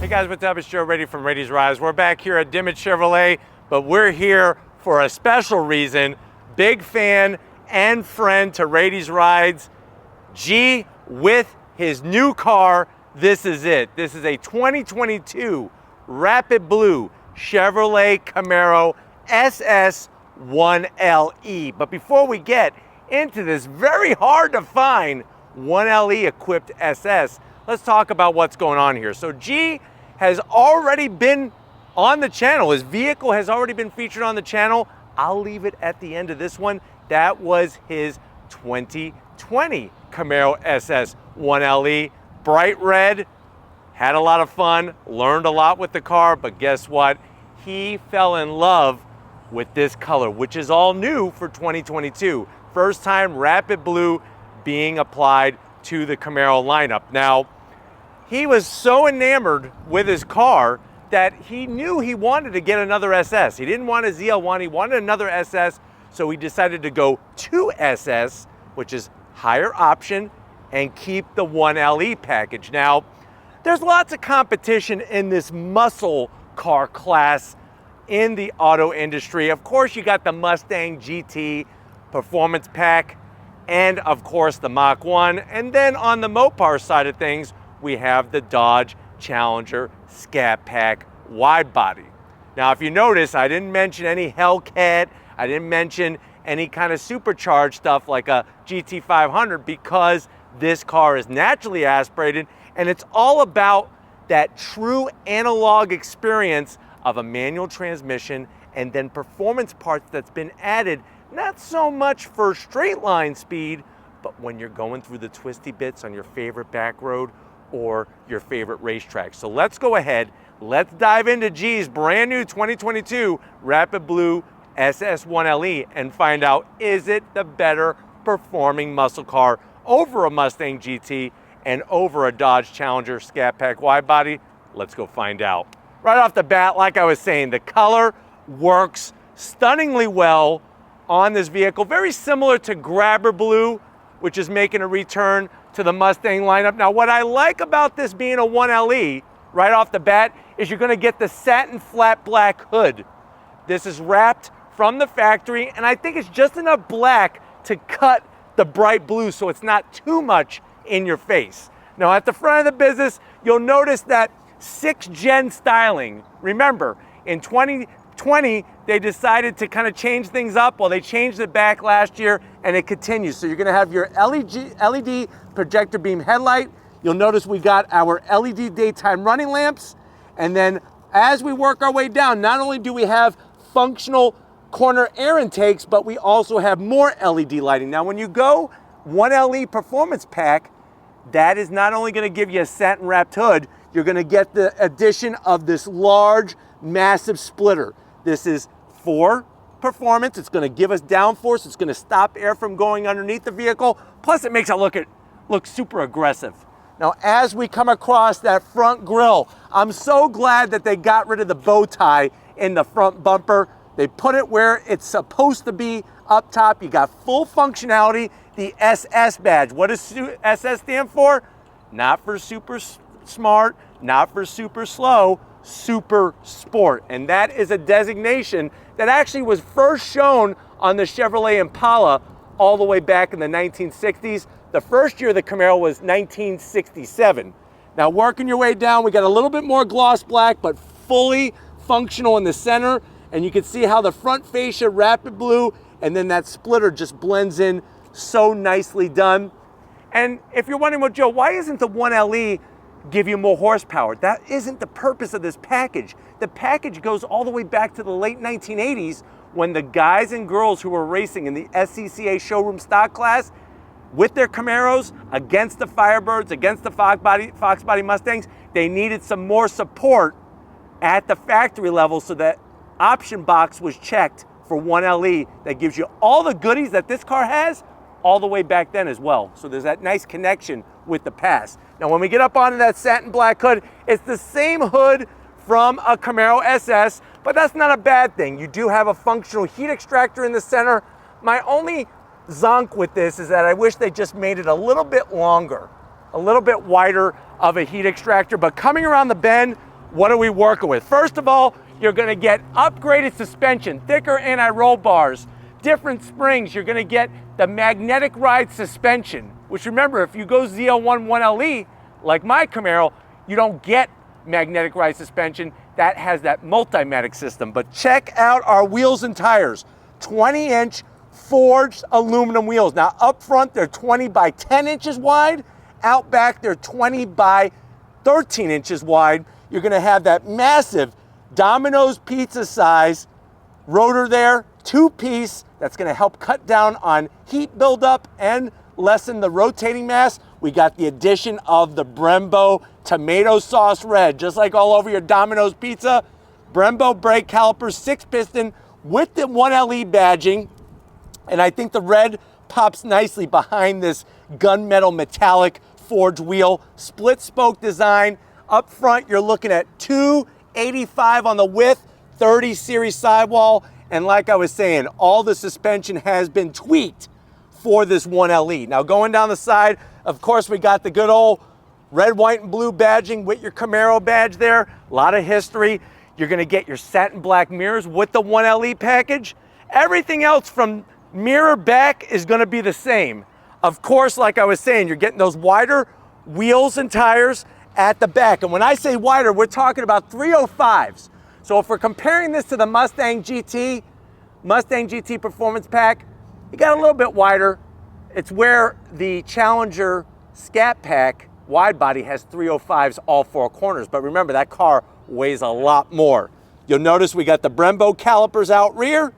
Hey guys, what's up? It's Joe Raiti from Raiti's Rides. We're back here at Dimmitt Chevrolet, but we're here for a special reason. Big fan and friend to Raiti's Rides, G with his new car. This is it. This is a 2022 Rapid Blue Chevrolet Camaro SS 1LE. But before we get into this very hard to find 1LE equipped SS, let's talk about what's going on here. So G has already been on the channel. His vehicle has already been featured on the channel. I'll leave it at the end of this one. That was his 2020 Camaro SS 1LE. Bright red, had a lot of fun, learned a lot with the car, but guess what? He fell in love with this color, which is all new for 2022. First time Rapid Blue being applied to the Camaro lineup. Now, he was so enamored with his car that he knew he wanted to get another SS. He didn't want a ZL1, he wanted another SS, so he decided to go to SS, which is higher option, and keep the 1LE package. Now, there's lots of competition in this muscle car class in the auto industry. Of course, you got the Mustang GT Performance Pack, and of course the Mach 1. And then on the Mopar side of things, we have the Dodge Challenger Scat Pack wide body. Now, if you notice, I didn't mention any Hellcat, I didn't mention any kind of supercharged stuff like a GT500 because this car is naturally aspirated and it's all about that true analog experience of a manual transmission and then performance parts that's been added, not so much for straight line speed, but when you're going through the twisty bits on your favorite back road or your favorite racetrack. So let's go ahead, let's dive into G's brand new 2022 Rapid Blue SS 1LE and find out, is it the better performing muscle car over a Mustang GT and over a Dodge Challenger Scat Pack wide body? Let's go find out. Right off the bat, like I was saying, the color works stunningly well on this vehicle. Very similar to Grabber Blue, which is making a return to the Mustang lineup. Now, what I like about this being a 1LE, right off the bat, is you're gonna get the satin flat black hood. This is wrapped from the factory, and I think it's just enough black to cut the bright blue so it's not too much in your face. Now, at the front of the business, you'll notice that 6th gen styling. Remember, in 2020, they decided to kind of change things up. Well, they changed it back last year, and it continues. So you're gonna have your LED projector beam headlight. You'll notice we got our LED daytime running lamps. And then as we work our way down, not only do we have functional corner air intakes, but we also have more LED lighting. Now, when you go 1LE Performance Pack, that is not only gonna give you a satin wrapped hood, you're gonna get the addition of this large, massive splitter. This is for performance. It's gonna give us downforce. It's gonna stop air from going underneath the vehicle. Plus, it makes it look super aggressive. Now, as we come across that front grille, I'm so glad that they got rid of the bow tie in the front bumper. They put it where it's supposed to be up top. You got full functionality. The SS badge. What does SS stand for? Not for super smart, not for super slow, super sport. And that is a designation that actually was first shown on the Chevrolet Impala all the way back in the 1960s. The first year of the Camaro was 1967. Now, working your way down, we got a little bit more gloss black, but fully functional in the center. And you can see how the front fascia Rapid Blue and then that splitter just blends in so nicely done. And if you're wondering, well, Joe, why isn't the 1LE give you more horsepower? That isn't the purpose of this package. The package goes all the way back to the late 1980s when the guys and girls who were racing in the SCCA showroom stock class with their Camaros against the Firebirds, against the Fox Body Mustangs, they needed some more support at the factory level, so that option box was checked for 1LE that gives you all the goodies that this car has all the way back then as well. So there's that nice connection with the past. Now, when we get up onto that satin black hood, it's the same hood from a Camaro SS, but that's not a bad thing. You do have a functional heat extractor in the center. My only zonk with this is that I wish they just made it a little bit longer, a little bit wider of a heat extractor, but coming around the bend, what are we working with? First of all, you're gonna get upgraded suspension, thicker anti-roll bars, different springs. You're gonna get the magnetic ride suspension, which remember, if you go ZL1 1LE, like my Camaro, you don't get magnetic ride suspension. That has that multi-matic system. But check out our wheels and tires. 20-inch forged aluminum wheels. Now up front, they're 20 by 10 inches wide. Out back, they're 20 by 13 inches wide. You're gonna have that massive Domino's pizza size rotor there, 2-piece, that's gonna help cut down on heat buildup and lessen the rotating mass. We got the addition of the Brembo tomato sauce red, just like all over your Domino's pizza. Brembo brake calipers, 6-piston with the 1LE badging. And I think the red pops nicely behind this gunmetal metallic forged wheel. Split spoke design. Up front, you're looking at 285 on the width, 30 series sidewall. And like I was saying, all the suspension has been tweaked for this 1LE. Now going down the side, of course, we got the good old red, white, and blue badging with your Camaro badge there. A lot of history. You're gonna get your satin black mirrors with the 1LE package. Everything else from mirror back is gonna be the same. Of course, like I was saying, you're getting those wider wheels and tires at the back. And when I say wider, we're talking about 305s. So if we're comparing this to the Mustang GT Performance Pack, you got a little bit wider. It's where the Challenger Scat Pack wide body has 305s all 4 corners. But remember, that car weighs a lot more. You'll notice we got the Brembo calipers out rear,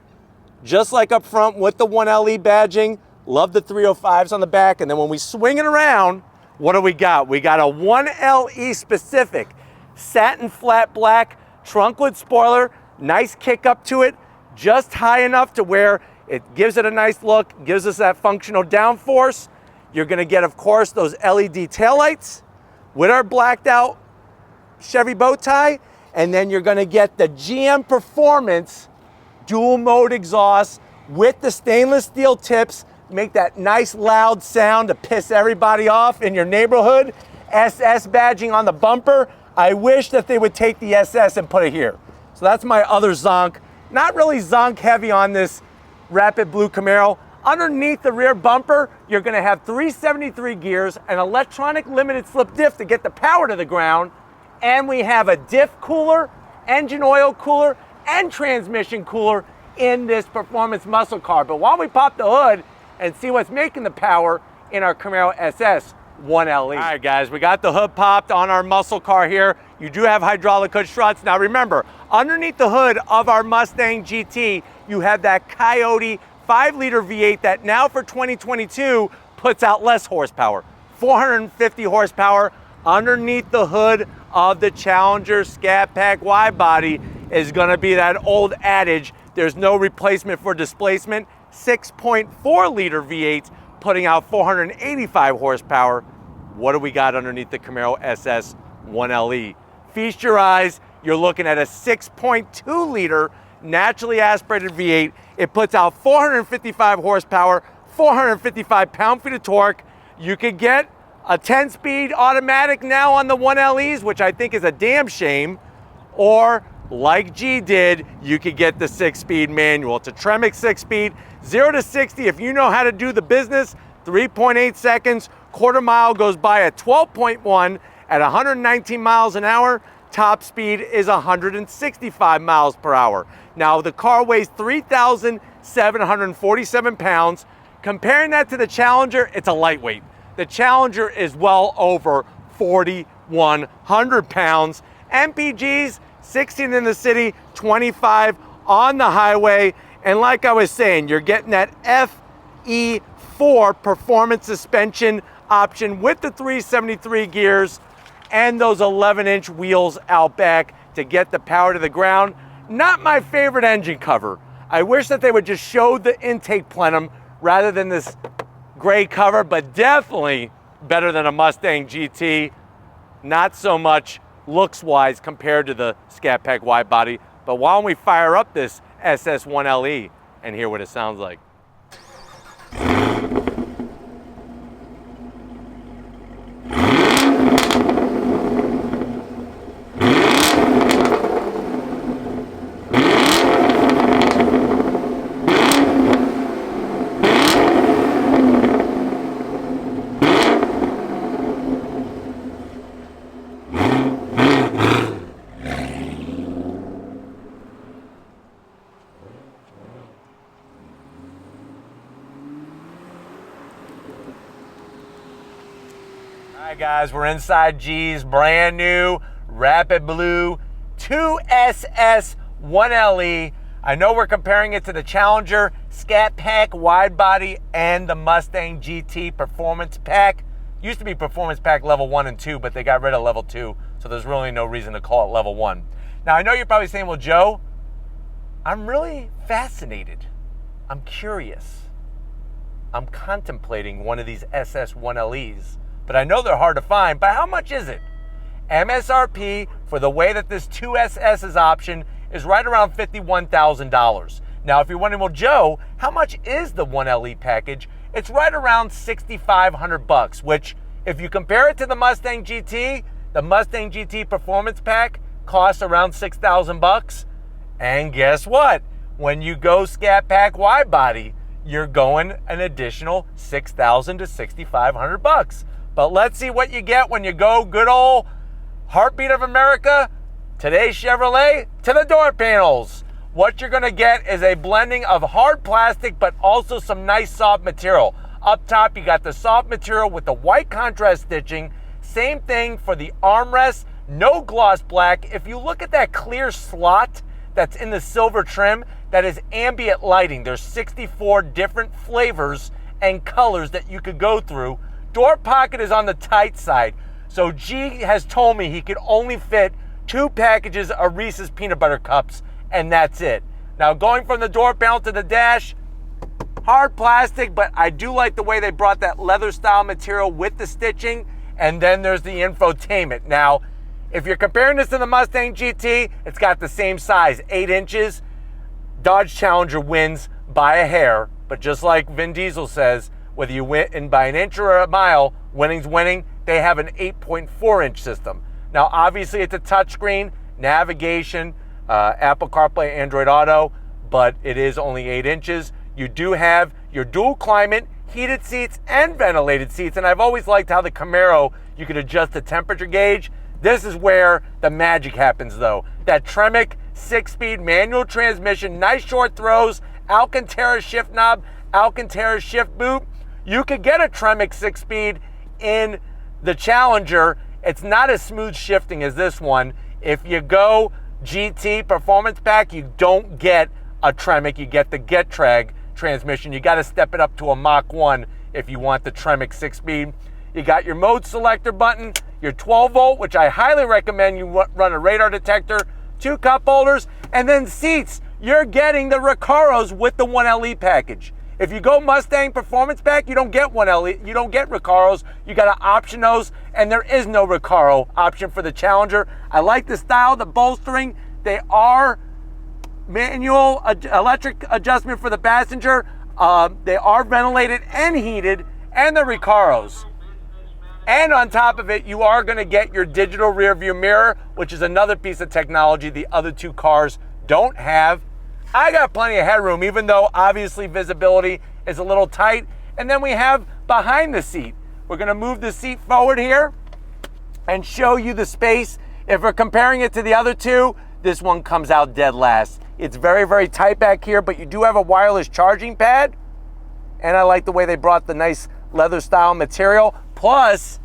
just like up front with the 1LE badging. Love the 305s on the back. And then when we swing it around, what do we got? We got a 1LE specific satin flat black trunk-lid spoiler, nice kick up to it, just high enough to where it gives it a nice look, gives us that functional downforce. You're gonna get, of course, those LED taillights with our blacked out Chevy bow tie, and then you're gonna get the GM Performance dual mode exhaust with the stainless steel tips, make that nice loud sound to piss everybody off in your neighborhood. SS badging on the bumper. I wish that they would take the SS and put it here. So that's my other zonk. Not really zonk heavy on this Rapid Blue Camaro. Underneath the rear bumper, you're gonna have 373 gears, an electronic limited slip diff to get the power to the ground, and we have a diff cooler, engine oil cooler, and transmission cooler in this performance muscle car. But while we pop the hood and see what's making the power in our Camaro SS 1LE. All right, guys, we got the hood popped on our muscle car here. You do have hydraulic hood struts. Now remember, underneath the hood of our Mustang GT, you have that Coyote 5-liter V8 that now for 2022 puts out less horsepower, 450 horsepower. Underneath the hood of the Challenger Scat Pack wide body is gonna be that old adage, there's no replacement for displacement. 6.4-liter V8 putting out 485 horsepower. What do we got underneath the Camaro SS 1LE? Feast your eyes, you're looking at a 6.2-liter naturally aspirated V8. It puts out 455 horsepower, 455 pound-feet of torque. You could get a 10-speed automatic now on the 1LEs, which I think is a damn shame, or like G did, you could get the 6-speed manual. It's a Tremec 6-speed, 0 to 60, if you know how to do the business, 3.8 seconds. Quarter mile goes by at 12.1 at 119 miles an hour. Top speed is 165 miles per hour. Now the car weighs 3,747 pounds. Comparing that to the Challenger, it's a lightweight. The Challenger is well over 4,100 pounds. MPGs, 16 in the city, 25 on the highway. And like I was saying, you're getting that FE4 performance suspension option with the 373 gears and those 11-inch wheels out back to get the power to the ground. Not my favorite engine cover. I wish that they would just show the intake plenum rather than this gray cover, but definitely better than a Mustang GT. Not so much looks-wise compared to the Scat Pack wide body. But why don't we fire up this SS 1LE and hear what it sounds like. All right, guys, we're inside G's brand new Rapid Blue 2SS 1LE. I know we're comparing it to the Challenger Scat Pack wide body and the Mustang GT Performance Pack. Used to be Performance Pack level 1 and 2, but they got rid of level 2, so there's really no reason to call it level 1. Now, I know you're probably saying, well, Joe, I'm really fascinated. I'm curious. I'm contemplating one of these SS 1LEs, but I know they're hard to find. But how much is it? MSRP for the way that this 2SS is optioned is right around $51,000. Now, if you're wondering, well, Joe, how much is the 1LE package? It's right around $6,500, which if you compare it to the Mustang GT Performance Pack costs around $6,000. And guess what? When you go Scat Pack wide body, you're going an additional $6,000 to $6,500. But let's see what you get when you go good old Heartbeat of America, today's Chevrolet, to the door panels. What you're gonna get is a blending of hard plastic, but also some nice soft material. Up top, you got the soft material with the white contrast stitching. Same thing for the armrest, no gloss black. If you look at that clear slot that's in the silver trim, that is ambient lighting. There's 64 different flavors and colors that you could go through. Door pocket is on the tight side. So G has told me he could only fit 2 packages of Reese's peanut butter cups, and that's it. Now, going from the door panel to the dash, hard plastic, but I do like the way they brought that leather style material with the stitching. And then there's the infotainment. Now, if you're comparing this to the Mustang GT, it's got the same size, 8 inches. Dodge Challenger wins by a hair, but just like Vin Diesel says, whether you win by an inch or a mile, winning's winning. They have an 8.4-inch system. Now, obviously, it's a touchscreen, navigation, Apple CarPlay, Android Auto, but it is only 8 inches. You do have your dual climate, heated seats, and ventilated seats, and I've always liked how the Camaro, you could adjust the temperature gauge. This is where the magic happens, though. That Tremec 6-speed manual transmission, nice short throws, Alcantara shift knob, Alcantara shift boot. You could get a Tremec 6-speed in the Challenger. It's not as smooth shifting as this one. If you go GT Performance Pack, you don't get a Tremec, you get the Getrag transmission. You got to step it up to a Mach 1 if you want the Tremec 6-speed. You got your mode selector button, your 12-volt, which I highly recommend you run a radar detector, 2 cup holders, and then seats. You're getting the Recaros with the 1LE package. If you go Mustang Performance Pack, you don't get 1LE, you don't get Recaros. You got to option those, and there is no Recaro option for the Challenger. I like the style, the bolstering. They are manual electric adjustment for the passenger. They are ventilated and heated, and the Recaros. And on top of it, you are going to get your digital rear view mirror, which is another piece of technology the other 2 cars don't have. I got plenty of headroom, even though obviously visibility is a little tight. And then we have behind the seat. We're going to move the seat forward here and show you the space. If we're comparing it to the other 2, this one comes out dead last. It's very, very tight back here, but you do have a wireless charging pad. And I like the way they brought the nice leather style material, plus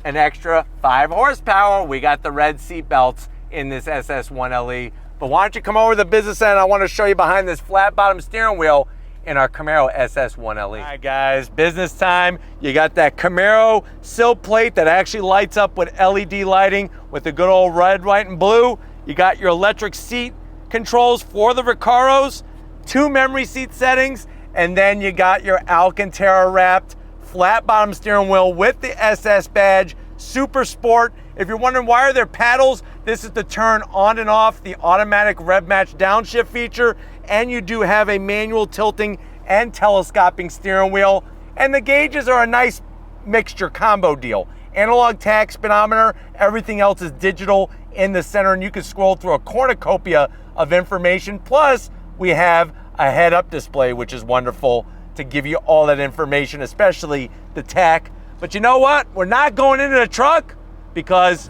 an extra 5 horsepower. We got the red seat belts in this SS 1LE. But why don't you come over to the business end? I want to show you behind this flat bottom steering wheel in our Camaro SS 1LE. All right, guys, business time. You got that Camaro sill plate that actually lights up with LED lighting with the good old red, white, and blue. You got your electric seat controls for the Recaros, 2 memory seat settings, and then you got your Alcantara wrapped flat bottom steering wheel with the SS badge, Super Sport. If you're wondering why are there paddles, this is to turn on and off the automatic rev match downshift feature, and you do have a manual tilting and telescoping steering wheel. And the gauges are a nice mixture combo deal. Analog tach speedometer, everything else is digital in the center, and you can scroll through a cornucopia of information. Plus, we have a head-up display, which is wonderful to give you all that information, especially the tach. But you know what? We're not going into the truck, because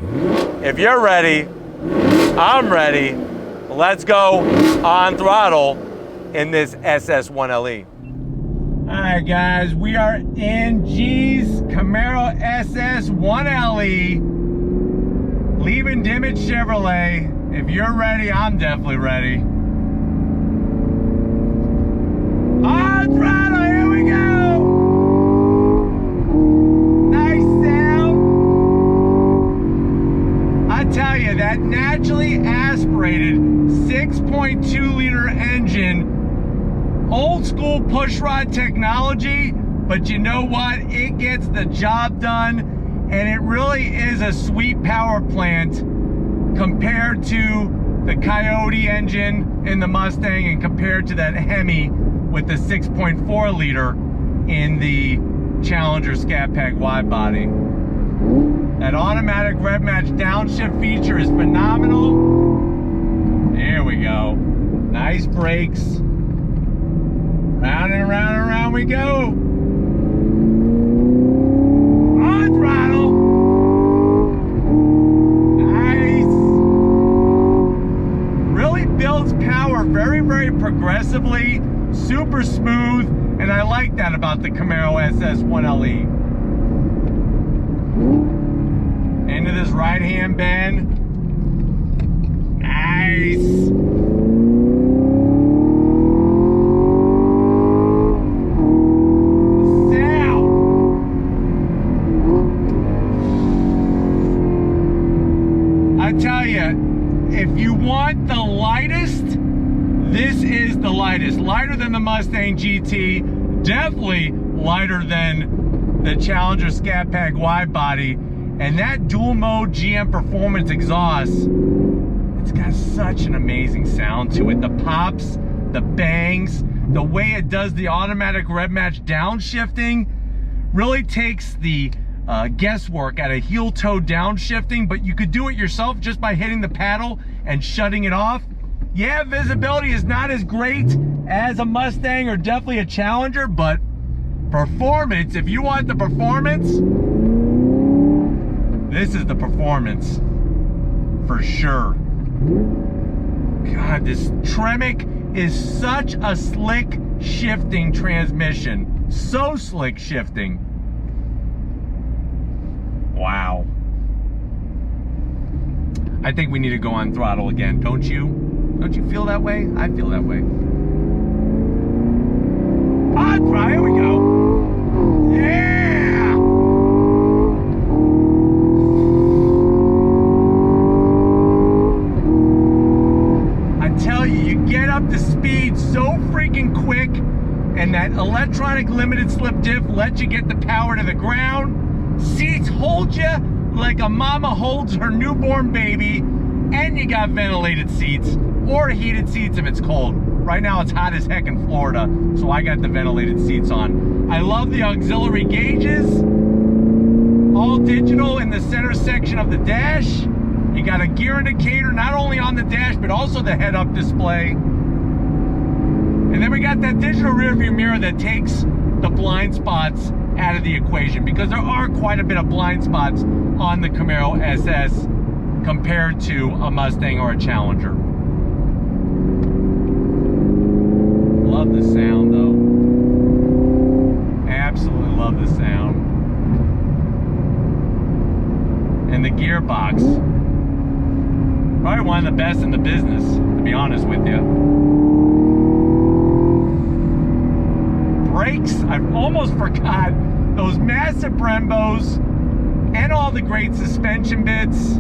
if you're ready, I'm ready. Let's go on throttle in this SS 1LE. Alright guys, we are in G's Camaro SS 1LE, leaving Dimmitt Chevrolet. If you're ready, I'm definitely ready. On throttle, here we go! Nice sound. I tell you, that naturally aspirated 6.2 liter engine, old school pushrod technology, but you know what? It gets the job done, and it really is a sweet power plant compared to the Coyote engine in the Mustang and compared to that Hemi with the 6.4 liter in the Challenger Scat Pack wide body. That automatic rev match downshift feature is phenomenal. There we go. Nice brakes. Round and around and around we go. On throttle. Nice. Really builds power very, very progressively. Super smooth. And I like that about the Camaro SS 1LE. Into this right-hand bend. Nice. I tell you, if you want the lightest, this is the lightest. Lighter than the Mustang GT, definitely lighter than the Challenger Scat Pack wide body. And that dual mode GM Performance exhaust, it's got such an amazing sound to it. The pops, the bangs, the way it does the automatic rev match downshifting really takes the guesswork out of heel toe downshifting, but you could do it yourself just by hitting the paddle and shutting it off. Yeah, visibility is not as great as a Mustang or definitely a Challenger, but performance, if you want the performance, this is the performance for sure. God, this Tremec is such a slick shifting transmission. So slick shifting. Wow. I think we need to go on throttle again, don't you? Don't you feel that way? I feel that way. On throttle, here we go. Yeah! I tell you, you get up to speed so freaking quick, and that electronic limited slip diff lets you get the power to the ground. Seats hold you like a mama holds her newborn baby, and you got ventilated seats or heated seats if it's cold. Right now it's hot as heck in Florida, so I got the ventilated seats on. I love the auxiliary gauges, all digital in the center section of the dash. You got a gear indicator not only on the dash but also the head-up display. And then we got that digital rear view mirror that takes the blind spots out of the equation, because there are quite a bit of blind spots on the Camaro SS compared to a Mustang or a Challenger. Love the sound though. Absolutely love the sound. And the gearbox, probably one of the best in the business, to be honest with you. Brakes, I almost forgot those massive Brembos and all the great suspension bits.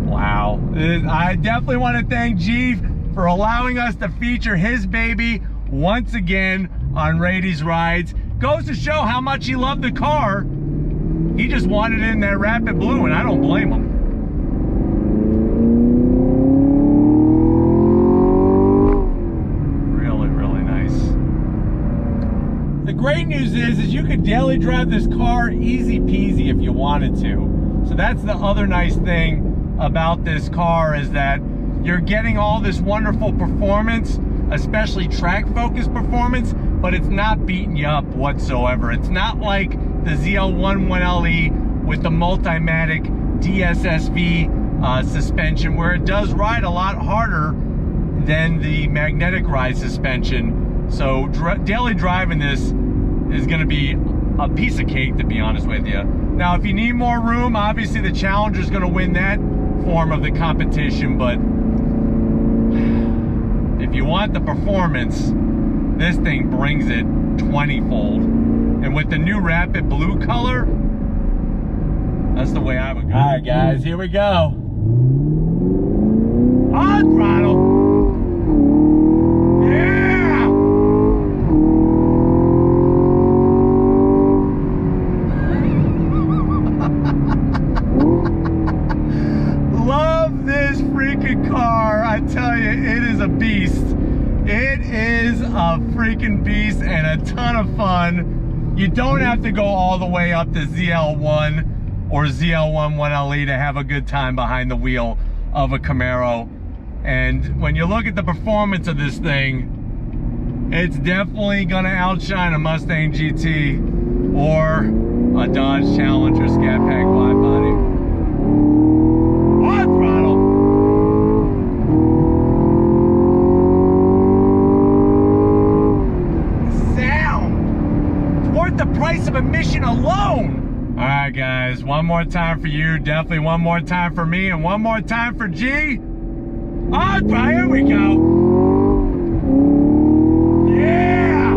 Wow. I definitely want to thank G for allowing us to feature his baby once again on Raiti's Rides. Goes to show how much he loved the car. He just wanted it in that rapid blue, and I don't blame him. The great news is you could daily drive this car easy peasy if you wanted to. So that's the other nice thing about this car, is that you're getting all this wonderful performance, especially track focused performance, but it's not beating you up whatsoever. It's not like the ZL1 1LE with the Multimatic DSSV suspension, where it does ride a lot harder than the magnetic ride suspension. So daily driving this is gonna be a piece of cake, to be honest with you. Now, if you need more room, obviously the Challenger is gonna win that form of the competition, but if you want the performance, this thing brings it 20-fold. And with the new Rapid Blue color, that's the way I would go. All right, guys, here we go. On throttle. Yeah! Love this freaking car. I tell you, it is a beast. It is a freaking beast and a ton of fun. You don't have to go all the way up to ZL1 or ZL1 1LE to have a good time behind the wheel of a Camaro. And when you look at the performance of this thing, it's definitely gonna outshine a Mustang GT or a Dodge Challenger Scat Pack wide body. On throttle. Sound. It's worth the price of admission alone. All right, guys, one more time for you, definitely one more time for me, and one more time for G. Oh, here we go. Yeah!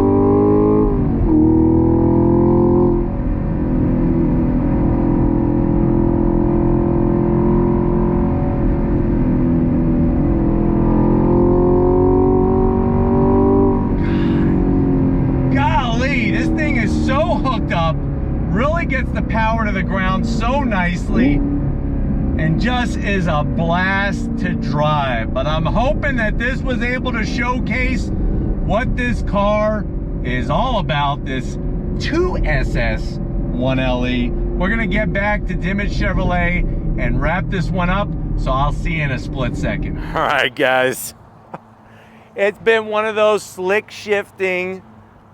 Golly, this thing is so hooked up, really gets the power to the ground so nicely, and just is a blast to drive. But I'm hoping that this was able to showcase what this car is all about, this 2SS 1LE. We're gonna get back to Dimmitt Chevrolet and wrap this one up, so I'll see you in a split second. All right, guys. It's been one of those slick shifting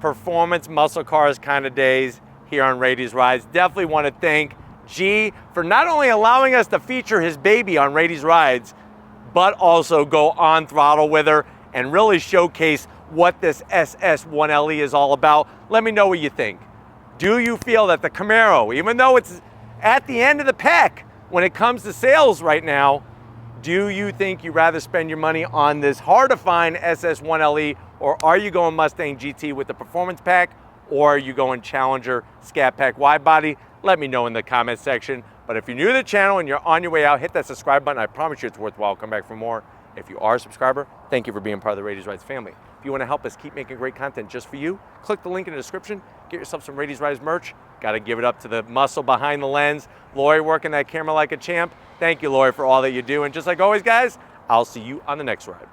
performance muscle cars kind of days here on Raiti's Rides. Definitely want to thank G for not only allowing us to feature his baby on Raiti's Rides, but also go on throttle with her and really showcase what this SS 1LE is all about. Let me know what you think. Do you feel that the Camaro, even though it's at the end of the pack when it comes to sales right now, do you think you'd rather spend your money on this hard to find SS 1LE, or are you going Mustang GT with the performance pack, or are you going Challenger Scat Pack wide body? Let me know in the comment section. But if you're new to the channel and you're on your way out, hit that subscribe button. I promise you it's worthwhile. Come back for more. If you are a subscriber, thank you for being part of the Raiti's Rides family. If you want to help us keep making great content just for you, click the link in the description. Get yourself some Raiti's Rides merch. Got to give it up to the muscle behind the lens. Lori working that camera like a champ. Thank you, Lori, for all that you do. And just like always, guys, I'll see you on the next ride.